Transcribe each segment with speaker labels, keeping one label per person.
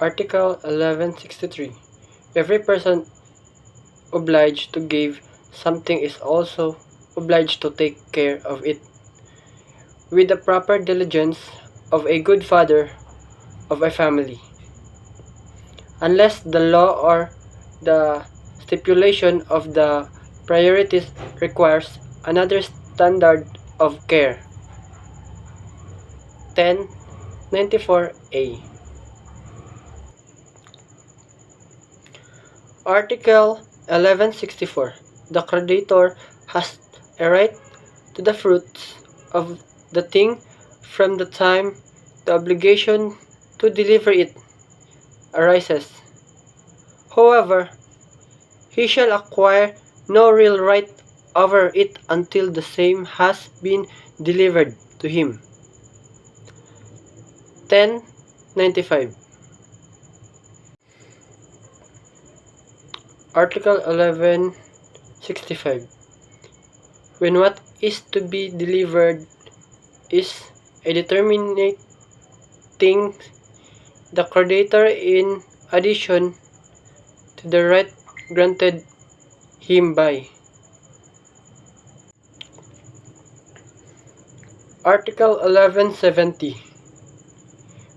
Speaker 1: Article 1163. Every person obliged to give something is also obliged to take care of it with the proper diligence of a good father of a family, unless the law or the stipulation of the priorities requires another standard of care. 1094A. Article 1164. The creditor has a right to the fruits of the thing from the time the obligation to deliver it arises. However, he shall acquire no real right over it until the same has been delivered to him. 1095. Article 1165. When what is to be delivered is a determinate thing, the creditor, in addition to the right granted him by Article 1170,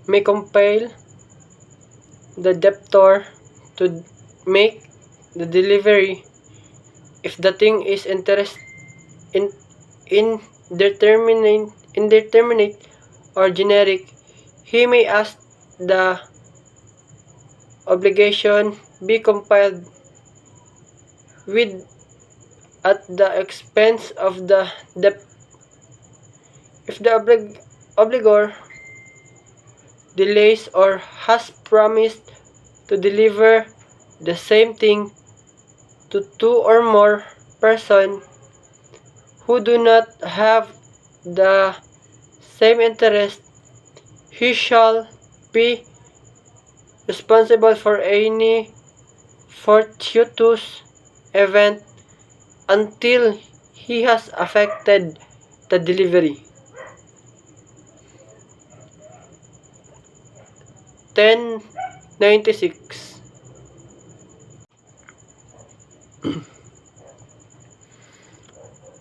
Speaker 1: may compel the debtor to make the delivery if the thing is indeterminate or generic. He may ask the obligation be compiled with at the expense of the debt. If the obligor delays or has promised to deliver the same thing to two or more persons who do not have the same interest, he shall be responsible for any fortuitous event until he has effected the delivery. 1096.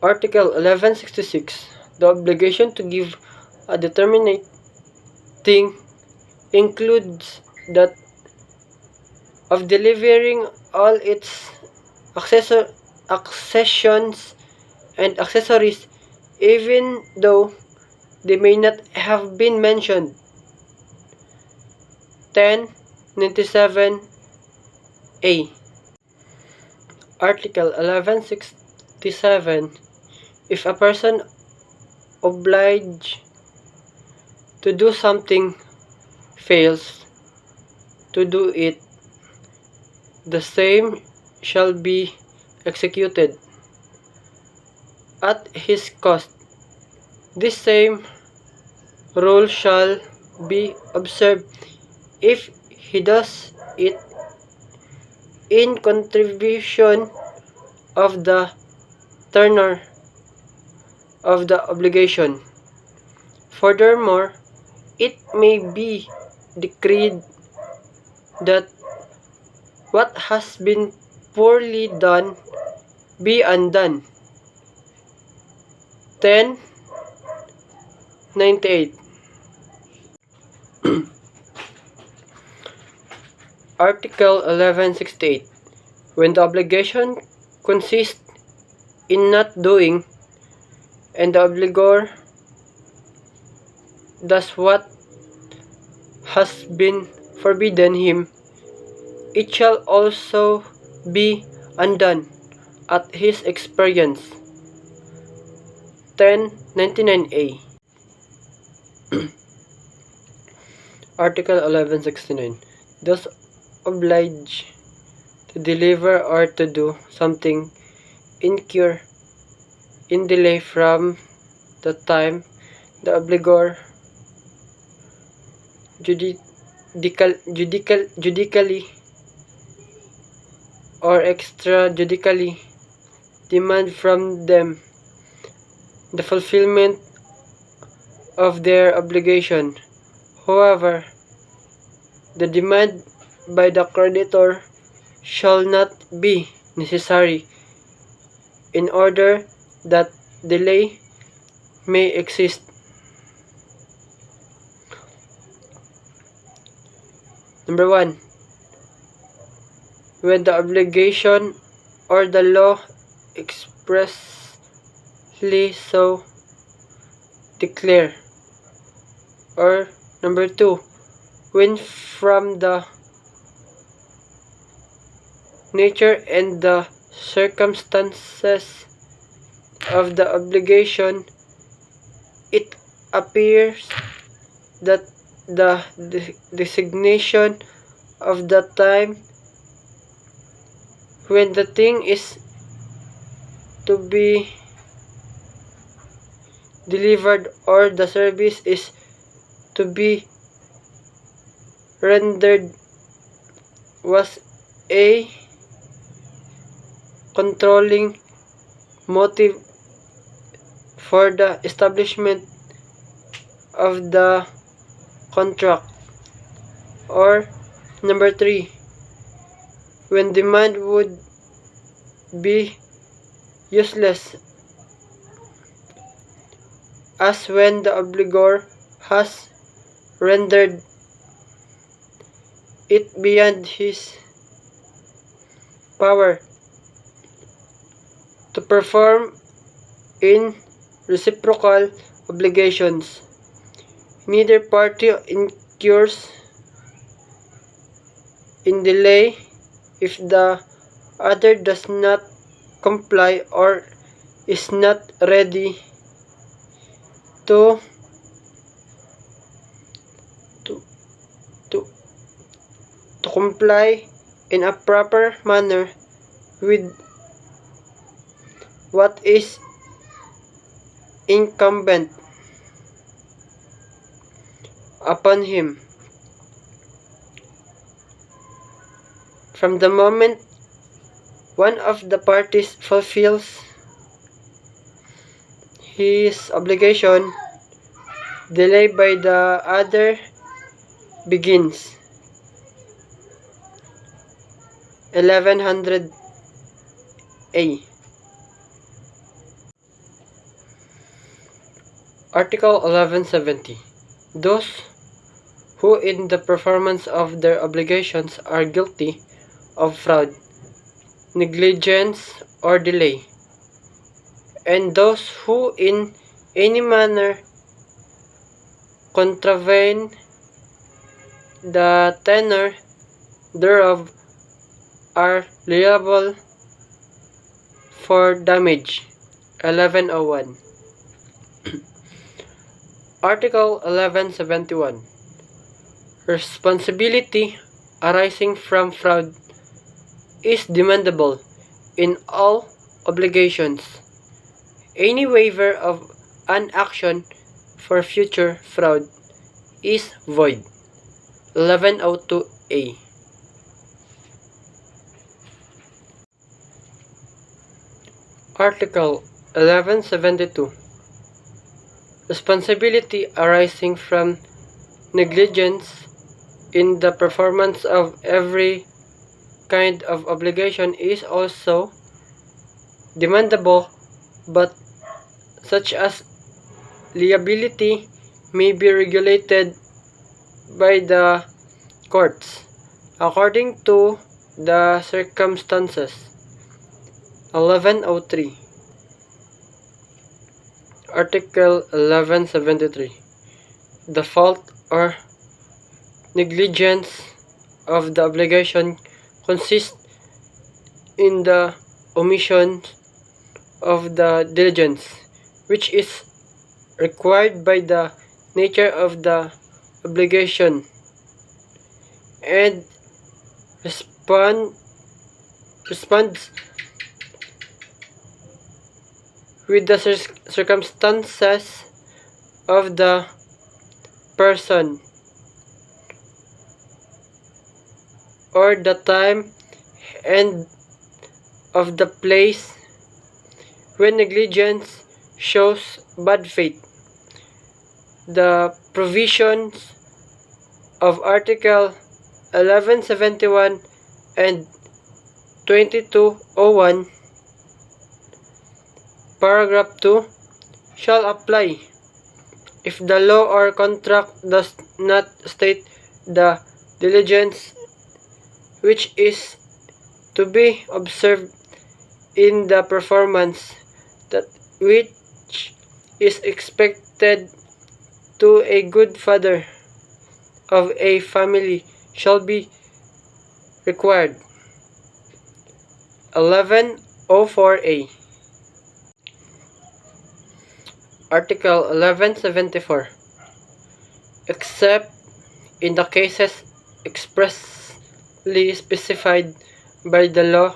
Speaker 1: Article 1166. The obligation to give a determinate thing includes that of delivering all its accessions and accessories, even though they may not have been mentioned. 1097A. Article 1167. If a person obliged to do something fails to do it, the same shall be executed at his cost. This same rule shall be observed if he does it in contribution of the tenor of the obligation. Furthermore, it may be decreed that what has been poorly done be undone. 1098. Article 1168. When the obligation consists in not doing, and the obligor does what has been forbidden him, it shall also be undone at his experience. 1099A. Article 1169. Those obliged to deliver or to do something incur in delay from the time the obligor judicially or extrajudicially demand from them the fulfillment of their obligation. However, the demand by the creditor shall not be necessary in order that delay may exist. Number 1. When the obligation or the law expressly so declare. Or number 2. When from the nature and the circumstances of the obligation, it appears that the designation of the time when the thing is to be delivered or the service is to be rendered was a controlling motive for the establishment of the contract. Or number 3, when demand would be useless, as when the obligor has rendered it beyond his power to perform in reciprocal obligations. Neither party incurs in delay if the other does not comply or is not ready to comply in a proper manner with what is incumbent upon him. From the moment one of the parties fulfills his obligation, delay by the other begins. 1100A. Article 1170. Those who in the performance of their obligations are guilty of fraud, negligence, or delay, and those who in any manner contravene the tenor thereof are liable for damage. 1101. Article 1171. Responsibility arising from fraud is demandable in all obligations. Any waiver of an action for future fraud is void. 1102A. Article 1172. Responsibility arising from negligence in the performance of every kind of obligation is also demandable, but such as liability may be regulated by the courts according to the circumstances. 1103. Article 1173. The fault or negligence of the obligation consists in the omission of the diligence which is required by the nature of the obligation and responds with the circumstances of the person or the time and of the place. When negligence shows bad faith, the provisions of Article 1171 and 2201, paragraph 2, shall apply if the law or contract does not state the diligence which is to be observed in the performance that which is expected to a good father of a family shall be required. 1104A. Article 1174. Except in the cases expressly specified by the law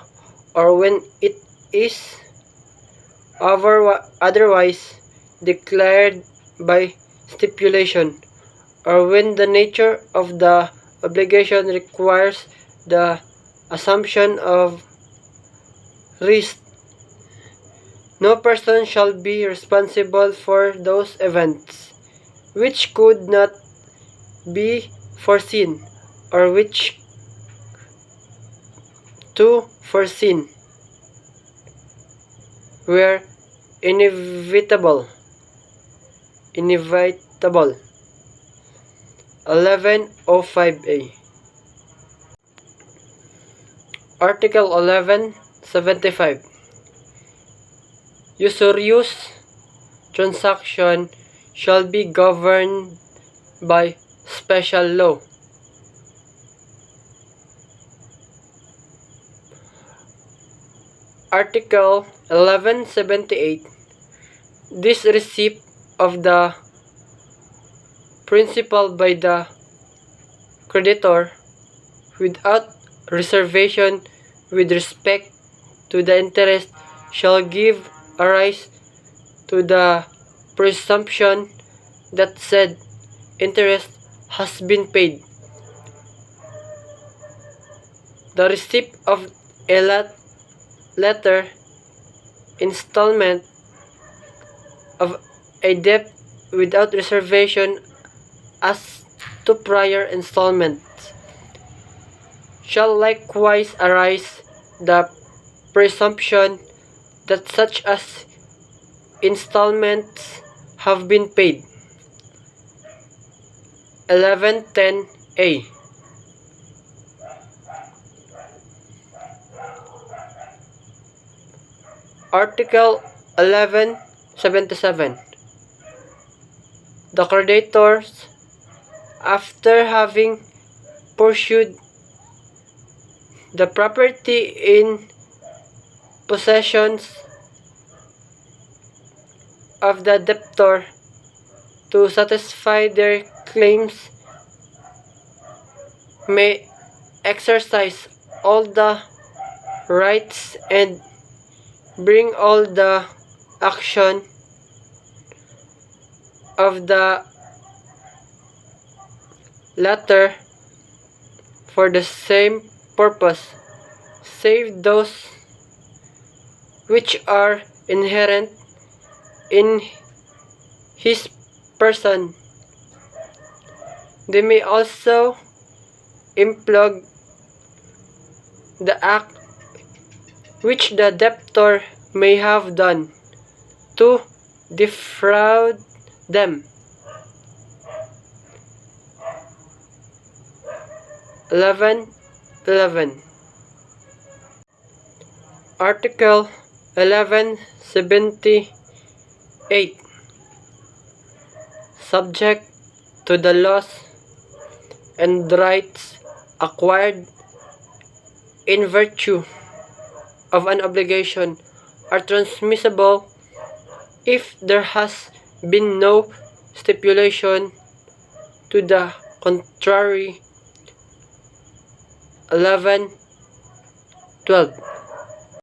Speaker 1: or when it is otherwise declared by stipulation, or when the nature of the obligation requires the assumption of risk, no person shall be responsible for those events which could not be foreseen or which to foreseen were inevitable. 1105A. Article 1175. Usurious transaction shall be governed by special law. Article 1178. This receipt of the principal by the creditor without reservation with respect to the interest shall give rise to the presumption that said interest has been paid. The receipt of a letter installment of a debt without reservation as to prior installments shall likewise arise the presumption that such as installments have been paid. 1110A. Article 1177. The creditors, after having pursued the property in possessions of the debtor to satisfy their claims, may exercise all the rights and bring all the action of the latter for the same purpose, save those which are inherent in his person. They may also implug the act which the debtor may have done to defraud them. 1111. Article 1178. Subject to the laws and rights acquired in virtue of an obligation are transmissible if there has been no stipulation to the contrary. 1112.